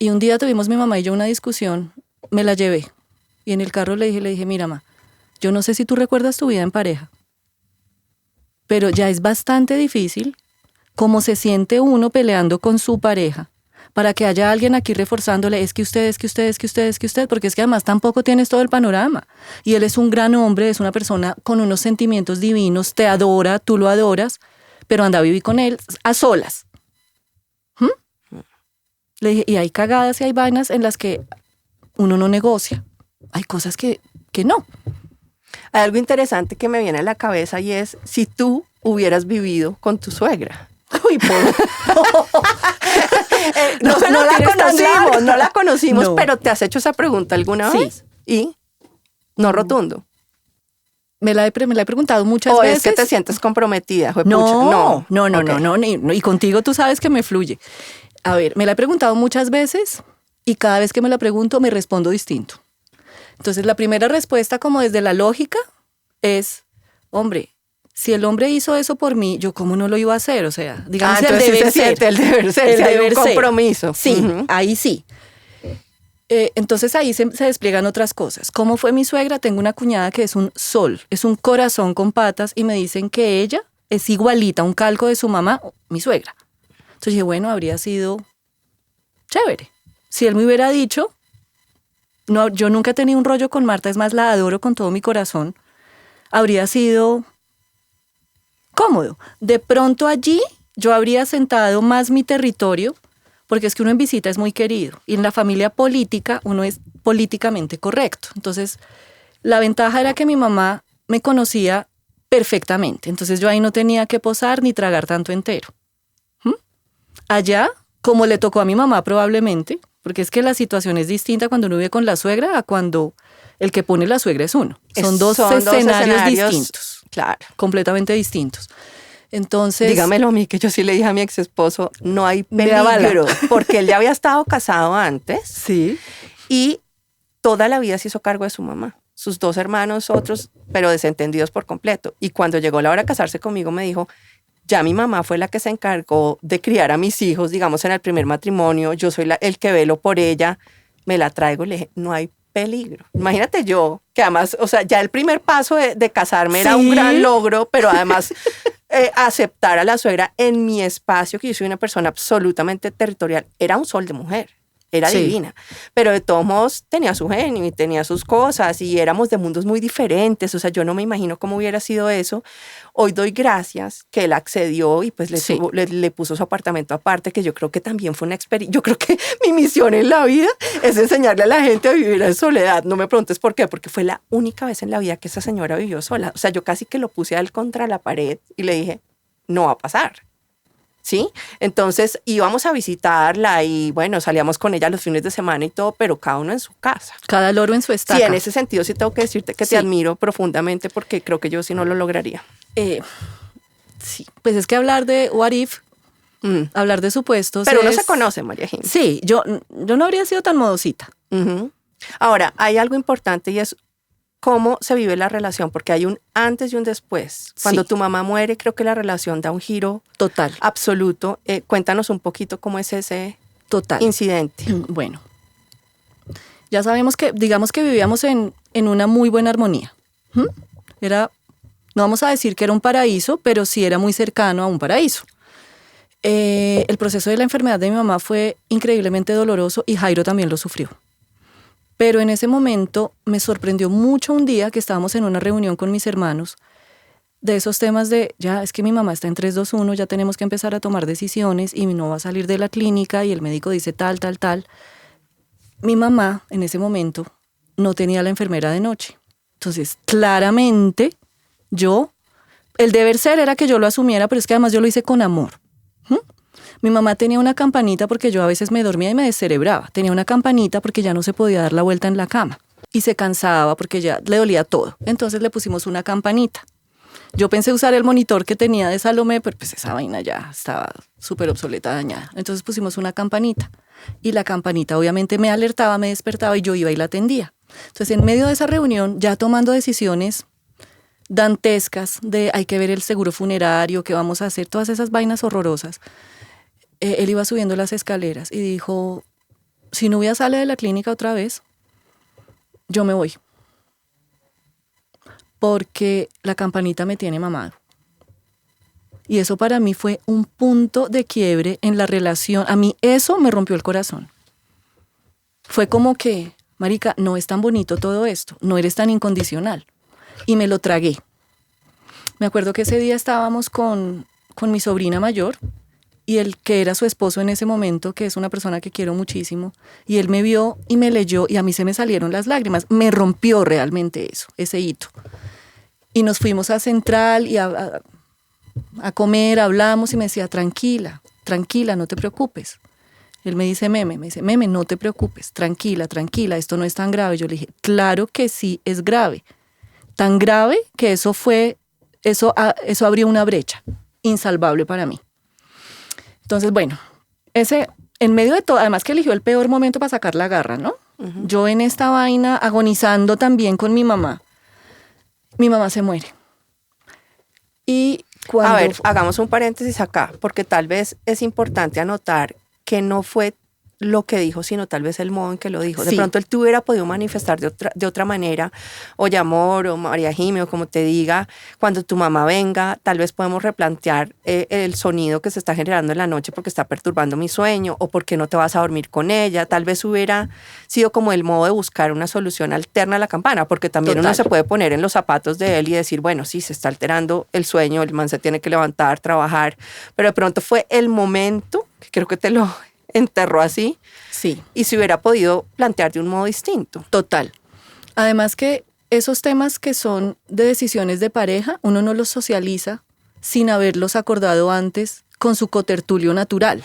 Y un día tuvimos mi mamá y yo una discusión, me la llevé. Y en el carro le dije, mira, ma, yo no sé si tú recuerdas tu vida en pareja, pero ya es bastante difícil cómo se siente uno peleando con su pareja, para que haya alguien aquí reforzándole, es que usted, porque es que además tampoco tienes todo el panorama. Y él es un gran hombre, es una persona con unos sentimientos divinos, te adora, tú lo adoras, pero anda a vivir con él a solas. Le dije, y hay cagadas y hay vainas en las que uno no negocia. Hay cosas que no. Hay algo interesante que me viene a la cabeza y es si tú hubieras vivido con tu suegra. Uy, no la conocimos, no. Pero ¿te has hecho esa pregunta alguna vez? ¿Y? No rotundo. Me la he preguntado muchas veces. ¿O veces. es que te sientes comprometida? No. Okay. Y contigo tú sabes que me fluye. A ver, me la he preguntado muchas veces y cada vez que me la pregunto me respondo distinto. Entonces la primera respuesta, como desde la lógica, es, hombre, si el hombre hizo eso por mí, ¿yo cómo no lo iba a hacer? O sea, digamos el deber ser. El deber ser, el deber ser. Compromiso. Sí, ahí sí. Entonces ahí se despliegan otras cosas. ¿Cómo fue mi suegra? Tengo una cuñada que es un sol, es un corazón con patas y me dicen que ella es igualita, un calco de su mamá, mi suegra. Entonces dije, bueno, habría sido chévere. Si él me hubiera dicho, no, yo nunca he tenido un rollo con Marta, es más, la adoro con todo mi corazón, habría sido cómodo. De pronto allí yo habría sentado más mi territorio porque es que uno en visita es muy querido y en la familia política uno es políticamente correcto. Entonces, la ventaja era que mi mamá me conocía perfectamente, entonces yo ahí no tenía que posar ni tragar tanto entero. Allá, como le tocó a mi mamá probablemente, porque es que la situación es distinta cuando uno vive con la suegra a cuando el que pone la suegra es uno. Son dos escenarios distintos. Claro. Completamente distintos. Entonces... Dígamelo a mí, que yo sí le dije a mi ex esposo, no hay peligro, porque él ya había estado casado antes. Sí. Y toda la vida se hizo cargo de su mamá. Sus 2 hermanos, otros, pero desentendidos por completo. Y cuando llegó la hora de casarse conmigo, me dijo, ya mi mamá fue la que se encargó de criar a mis hijos, digamos, en el primer matrimonio. Yo soy el que velo por ella. Me la traigo y le dije, no hay peligro. Imagínate yo, que además, o sea, ya el primer paso de casarme era un gran logro, pero además aceptar a la suegra en mi espacio, que yo soy una persona absolutamente territorial, era un sol de mujer. Era divina, pero de todos modos tenía su genio y tenía sus cosas y éramos de mundos muy diferentes, o sea, yo no me imagino cómo hubiera sido eso. Hoy doy gracias que él accedió y pues le puso su apartamento aparte, que yo creo que también fue una experiencia. Yo creo que mi misión en la vida es enseñarle a la gente a vivir en soledad. No me preguntes por qué, porque fue la única vez en la vida que esa señora vivió sola. O sea, yo casi que lo puse a él contra la pared y le dije, no va a pasar. ¿Sí? Entonces íbamos a visitarla y bueno, salíamos con ella los fines de semana y todo, pero cada uno en su casa. Cada loro en su estaca. Sí, en ese sentido sí tengo que decirte que te admiro profundamente porque creo que yo sí no lo lograría. Sí, pues es que hablar de what if, hablar de supuestos pero uno se conoce, María Jiménez. Sí, yo no habría sido tan modosita. Ahora, hay algo importante y es cómo se vive la relación, porque hay un antes y un después. Cuando tu mamá muere, creo que la relación da un giro total, absoluto. Cuéntanos un poquito cómo es ese incidente. Bueno, ya sabemos que, digamos que vivíamos en una muy buena armonía. No vamos a decir que era un paraíso, pero sí era muy cercano a un paraíso. El proceso de la enfermedad de mi mamá fue increíblemente doloroso y Jairo también lo sufrió. Pero en ese momento me sorprendió mucho un día que estábamos en una reunión con mis hermanos de esos temas de, ya es que mi mamá está en 3-2-1, ya tenemos que empezar a tomar decisiones y no va a salir de la clínica y el médico dice tal. Mi mamá en ese momento no tenía la enfermera de noche. Entonces, claramente el deber ser era que yo lo asumiera, pero es que además yo lo hice con amor. Mi mamá tenía una campanita porque yo a veces me dormía y me descerebraba. Tenía una campanita porque ya no se podía dar la vuelta en la cama. Y se cansaba porque ya le dolía todo. Entonces le pusimos una campanita. Yo pensé usar el monitor que tenía de Salomé, pero pues esa vaina ya estaba súper obsoleta, dañada. Entonces pusimos una campanita. Y la campanita obviamente me alertaba, me despertaba y yo iba y la atendía. Entonces en medio de esa reunión, ya tomando decisiones dantescas de hay que ver el seguro funerario, qué vamos a hacer, todas esas vainas horrorosas. Él iba subiendo las escaleras y dijo, si Nubia sale de la clínica otra vez, yo me voy. Porque la campanita me tiene mamado. Y eso para mí fue un punto de quiebre en la relación. A mí eso me rompió el corazón. Fue como que, marica, no es tan bonito todo esto, no eres tan incondicional. Y me lo tragué. Me acuerdo que ese día estábamos con mi sobrina mayor, y el que era su esposo en ese momento, que es una persona que quiero muchísimo, y él me vio y me leyó y a mí se me salieron las lágrimas. Me rompió realmente eso, ese hito. Y nos fuimos a Central y a comer, hablamos y me decía, tranquila, no te preocupes. Él me dice, Meme, no te preocupes, tranquila, esto no es tan grave. Yo le dije, claro que sí es grave. Tan grave que eso abrió una brecha insalvable para mí. Entonces, bueno, en medio de todo, además que eligió el peor momento para sacar la garra, ¿no? Yo en esta vaina, agonizando también con mi mamá se muere. Y cuando... A ver, hagamos un paréntesis acá, porque tal vez es importante anotar que no fue lo que dijo, sino tal vez el modo en que lo dijo. De pronto él te hubiera podido manifestar de otra manera, o Yamor, o María Jimé, o como te diga, cuando tu mamá venga, tal vez podemos replantear el sonido que se está generando en la noche porque está perturbando mi sueño, o porque no te vas a dormir con ella. Tal vez hubiera sido como el modo de buscar una solución alterna a la campana, porque también uno se puede poner en los zapatos de él y decir, bueno, sí, se está alterando el sueño, el man se tiene que levantar, trabajar, pero de pronto fue el momento, que creo que te lo enterró así. Sí. Y se hubiera podido plantear de un modo distinto. Total. Además que esos temas que son de decisiones de pareja, uno no los socializa sin haberlos acordado antes con su cotertulio natural.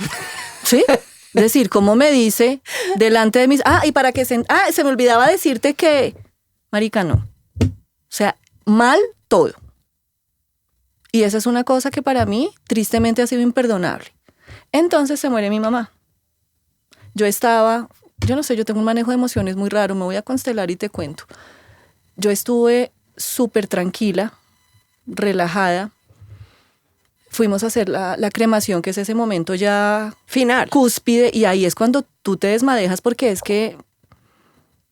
¿Sí? Es decir, como me dice delante de mis... y para que se me olvidaba decirte que... Marica, no. O sea, mal todo. Y esa es una cosa que para mí, tristemente, ha sido imperdonable. Entonces se muere mi mamá. Yo no sé, yo tengo un manejo de emociones muy raro, me voy a constelar y te cuento. Yo estuve súper tranquila, relajada. Fuimos a hacer la cremación, que es ese momento ya final, cúspide, y ahí es cuando tú te desmadejas porque es que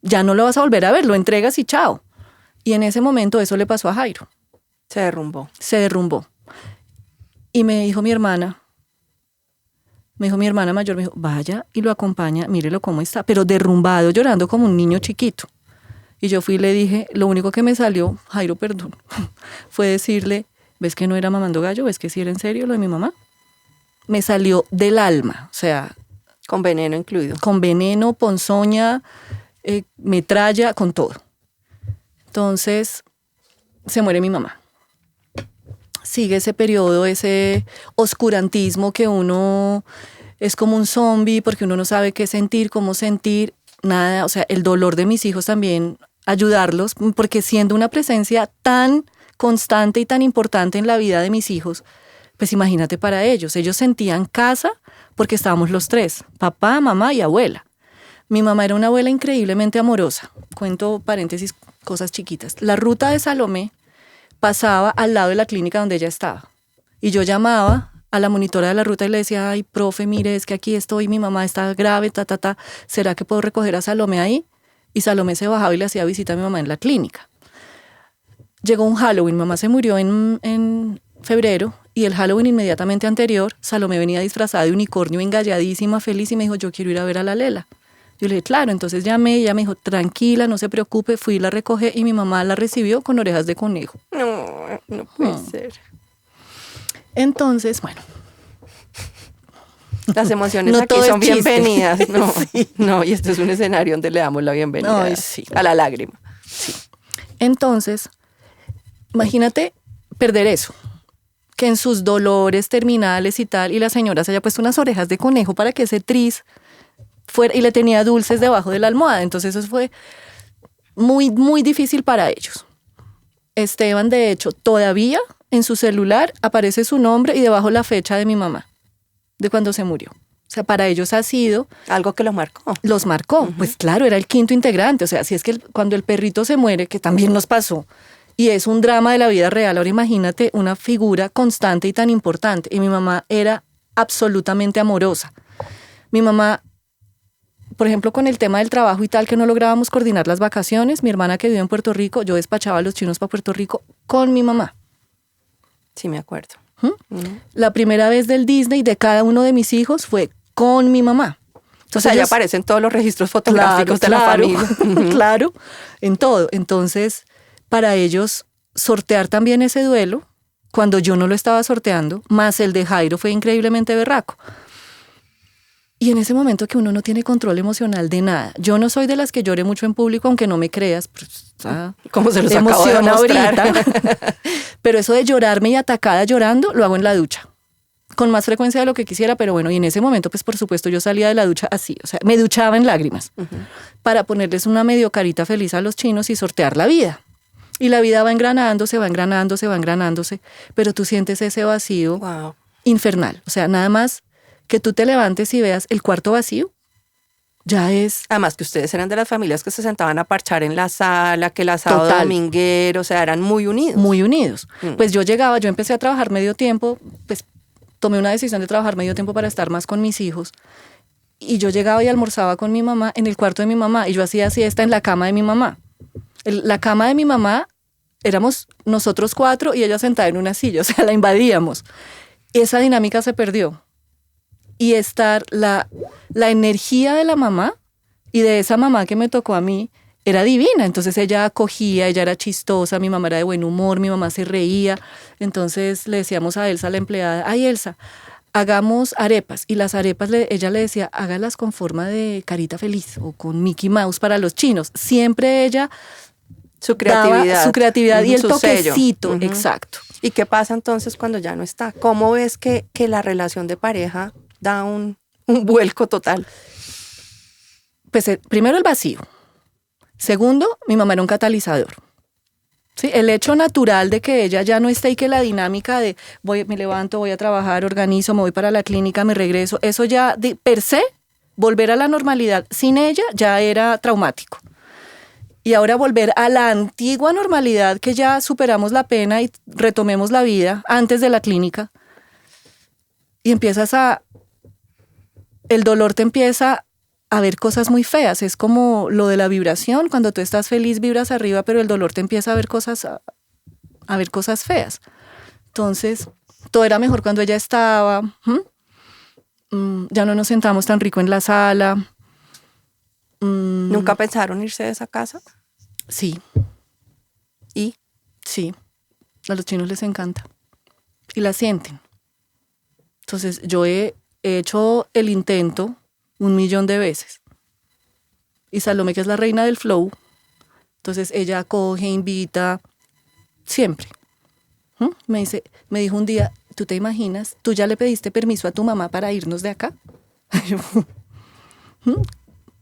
ya no lo vas a volver a ver, lo entregas y chao. Y en ese momento eso le pasó a Jairo. Se derrumbó. Se derrumbó. Y me dijo mi hermana mayor, me dijo, vaya y lo acompaña, mírelo cómo está, pero derrumbado, llorando como un niño chiquito. Y yo fui y le dije, lo único que me salió, Jairo, perdón, fue decirle, ¿ves que no era mamando gallo? ¿Ves que sí era en serio lo de mi mamá? Me salió del alma, o sea... Con veneno incluido. Con veneno, ponzoña, metralla, con todo. Entonces, se muere mi mamá. Sigue ese periodo, ese oscurantismo que uno es como un zombie porque uno no sabe qué sentir, cómo sentir, nada. O sea, el dolor de mis hijos también, ayudarlos, porque siendo una presencia tan constante y tan importante en la vida de mis hijos, pues imagínate para ellos. Ellos sentían casa porque estábamos los tres, papá, mamá y abuela. Mi mamá era una abuela increíblemente amorosa. Cuento paréntesis, cosas chiquitas. La ruta de Salomé pasaba al lado de la clínica donde ella estaba. Y yo llamaba a la monitora de la ruta y le decía, ay, profe, mire, es que aquí estoy, mi mamá está grave, ¿será que puedo recoger a Salomé ahí? Y Salomé se bajaba y le hacía visita a mi mamá en la clínica. Llegó un Halloween, mi mamá se murió en febrero, y el Halloween inmediatamente anterior, Salomé venía disfrazada de unicornio, engalladísima, feliz, y me dijo, yo quiero ir a ver a la Lela. Yo le dije, claro, entonces llamé, ella me dijo, tranquila, no se preocupe, fui y la recogí, y mi mamá la recibió con orejas de conejo. No puede ser. Entonces, bueno. Las emociones no aquí son bienvenidas. No, sí. No, y este es un escenario donde le damos la bienvenida. Ay, sí. A la lágrima. Sí. Entonces, imagínate perder eso, que en sus dolores terminales y tal, y la señora se haya puesto unas orejas de conejo para que ese tris fuera, y le tenía dulces debajo de la almohada. Entonces eso fue muy, muy difícil para ellos. Esteban, de hecho, todavía en su celular aparece su nombre y debajo la fecha de mi mamá, de cuando se murió. O sea, para ellos ha sido... Algo que los marcó. Los marcó. Uh-huh. Pues claro, era el quinto integrante. O sea, si es que cuando el perrito se muere, que también nos pasó, y es un drama de la vida real, ahora imagínate una figura constante y tan importante. Y mi mamá era absolutamente amorosa. Mi mamá, por ejemplo, con el tema del trabajo y tal, que no lográbamos coordinar las vacaciones, mi hermana que vive en Puerto Rico, yo despachaba a los chinos para Puerto Rico con mi mamá. Sí, me acuerdo. La primera vez del Disney de cada uno de mis hijos fue con mi mamá. Entonces, o sea, ya aparecen todos los registros fotográficos de la familia. Claro, en todo. Entonces, para ellos, sortear también ese duelo, cuando yo no lo estaba sorteando, más el de Jairo, fue increíblemente berraco. Y en ese momento que uno no tiene control emocional de nada. Yo no soy de las que llore mucho en público, aunque no me creas. Pues, como se los acabo de demostrar ahorita. Pero eso de llorarme y atacada llorando, lo hago en la ducha. Con más frecuencia de lo que quisiera, pero bueno, y en ese momento, pues por supuesto, yo salía de la ducha así. O sea, me duchaba en lágrimas. Para ponerles una medio carita feliz a los chinos y sortear la vida. Y la vida va engranándose, pero tú sientes ese vacío infernal. O sea, nada más que tú te levantes y veas el cuarto vacío, ya es... Además que ustedes eran de las familias que se sentaban a parchar en la sala, que el asado dominguero, o sea, eran muy unidos. Muy unidos. Pues yo empecé a trabajar medio tiempo, pues tomé una decisión de trabajar medio tiempo para estar más con mis hijos, y yo llegaba y almorzaba con mi mamá en el cuarto de mi mamá, y yo hacía siesta en la cama de mi mamá. La cama de mi mamá, éramos nosotros 4 y ella sentada en una silla, o sea, la invadíamos. Esa dinámica se perdió. Y estar, la energía de la mamá y de esa mamá que me tocó a mí era divina. Entonces ella acogía, ella era chistosa, mi mamá era de buen humor, mi mamá se reía. Entonces le decíamos a Elsa, la empleada, ay Elsa, hagamos arepas. Y las arepas, ella le decía, hágalas con forma de carita feliz o con Mickey Mouse para los chinos. Siempre ella su creatividad y el su toquecito, exacto. ¿Y qué pasa entonces cuando ya no está? ¿Cómo ves que la relación de pareja da un vuelco total? Pues primero el vacío. Segundo, mi mamá era un catalizador. ¿Sí? El hecho natural de que ella ya no esté y que la dinámica de me levanto, voy a trabajar, organizo, me voy para la clínica, me regreso, eso ya per se, volver a la normalidad sin ella ya era traumático. Y ahora volver a la antigua normalidad que ya superamos la pena y retomemos la vida antes de la clínica. Y el dolor te empieza a ver cosas muy feas. Es como lo de la vibración. Cuando tú estás feliz vibras arriba, pero el dolor te empieza a ver cosas feas. Entonces, todo era mejor cuando ella estaba. Ya no nos sentamos tan rico en la sala. ¿Nunca pensaron irse de esa casa? Sí. ¿Y? Sí. A los chinos les encanta. Y la sienten. Entonces, yo he hecho el intento 1.000.000 de veces. Y Salomé, que es la reina del flow, entonces ella acoge, invita, siempre. Me dijo un día, ¿tú te imaginas? ¿Tú ya le pediste permiso a tu mamá para irnos de acá?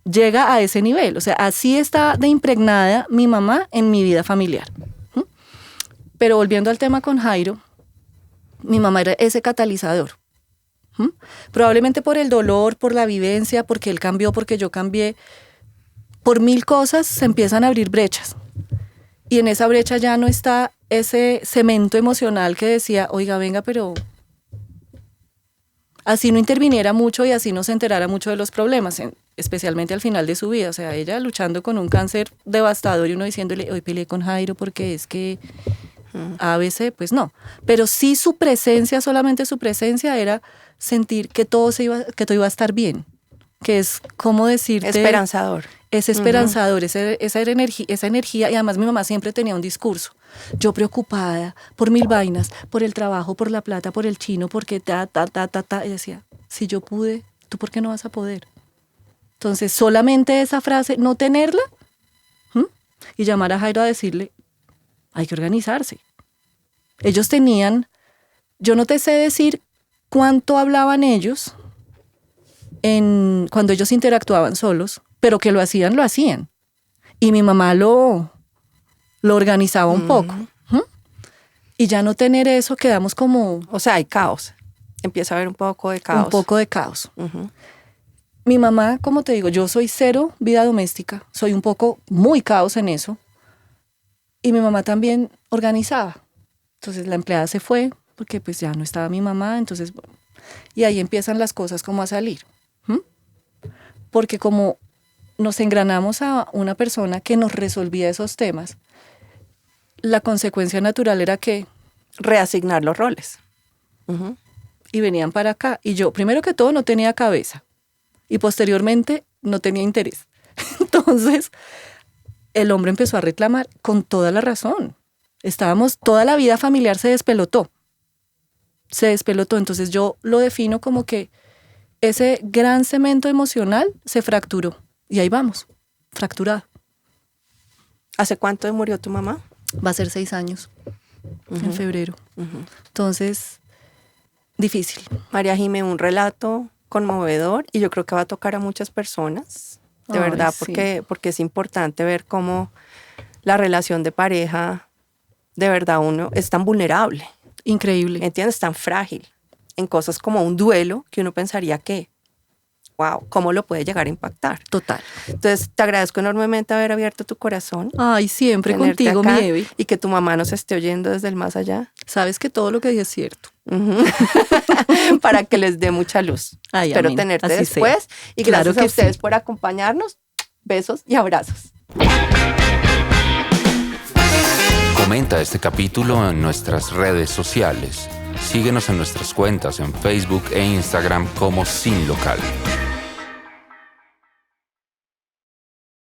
Llega a ese nivel, o sea, así está de impregnada mi mamá en mi vida familiar. Pero volviendo al tema con Jairo, mi mamá era ese catalizador. Probablemente por el dolor, por la vivencia, porque él cambió, porque yo cambié, por 1000 cosas se empiezan a abrir brechas. Y en esa brecha ya no está ese cemento emocional que decía, oiga, venga, pero así no interviniera mucho y así no se enterara mucho de los problemas, especialmente al final de su vida. O sea, ella luchando con un cáncer devastador y uno diciéndole, hoy peleé con Jairo porque es que a veces, pues no. Pero sí su presencia, solamente su presencia era sentir que todo iba a estar bien, que es como decirte... Esperanzador. Es esperanzador, esa energía, y además mi mamá siempre tenía un discurso. Yo preocupada por 1000 vainas, por el trabajo, por la plata, por el chino, porque y decía, si yo pude, ¿tú por qué no vas a poder? Entonces, solamente esa frase, no tenerla, y llamar a Jairo a decirle, hay que organizarse. Ellos tenían, yo no te sé decir cuánto hablaban ellos cuando ellos interactuaban solos, pero que lo hacían. Y mi mamá lo organizaba un poco. Y ya no tener eso, quedamos como... O sea, hay caos. Empieza a haber un poco de caos. Un poco de caos. Mi mamá, como te digo, yo soy cero vida doméstica. Soy un poco muy caos en eso. Y mi mamá también organizaba. Entonces la empleada se fue, porque pues ya no estaba mi mamá, entonces... Y ahí empiezan las cosas como a salir. Porque como nos engranamos a una persona que nos resolvía esos temas, la consecuencia natural era que... reasignar los roles. Y venían para acá. Y yo, primero que todo, no tenía cabeza. Y posteriormente, no tenía interés. Entonces, el hombre empezó a reclamar con toda la razón. Toda la vida familiar se despelotó. Entonces yo lo defino como que ese gran cemento emocional se fracturó. Y ahí vamos, fracturado. ¿Hace cuánto murió tu mamá? Va a ser 6 años, en febrero. Entonces, difícil. María Jimé, un relato conmovedor y yo creo que va a tocar a muchas personas, de verdad, sí. porque es importante ver cómo la relación de pareja, de verdad, uno es tan vulnerable. Increíble. ¿Entiendes? Tan frágil. En cosas como un duelo que uno pensaría que, wow, ¿cómo lo puede llegar a impactar? Total. Entonces, te agradezco enormemente haber abierto tu corazón. Ay, siempre contigo, mi Evi. Y que tu mamá nos esté oyendo desde el más allá. Sabes que todo lo que dije es cierto. Para que les dé mucha luz. Ay, espero amén. tenerte así después. Sea. Y gracias claro a ustedes sí. por acompañarnos. Besos y abrazos. Comenta este capítulo en nuestras redes sociales. Síguenos en nuestras cuentas en Facebook e Instagram como Sin Local.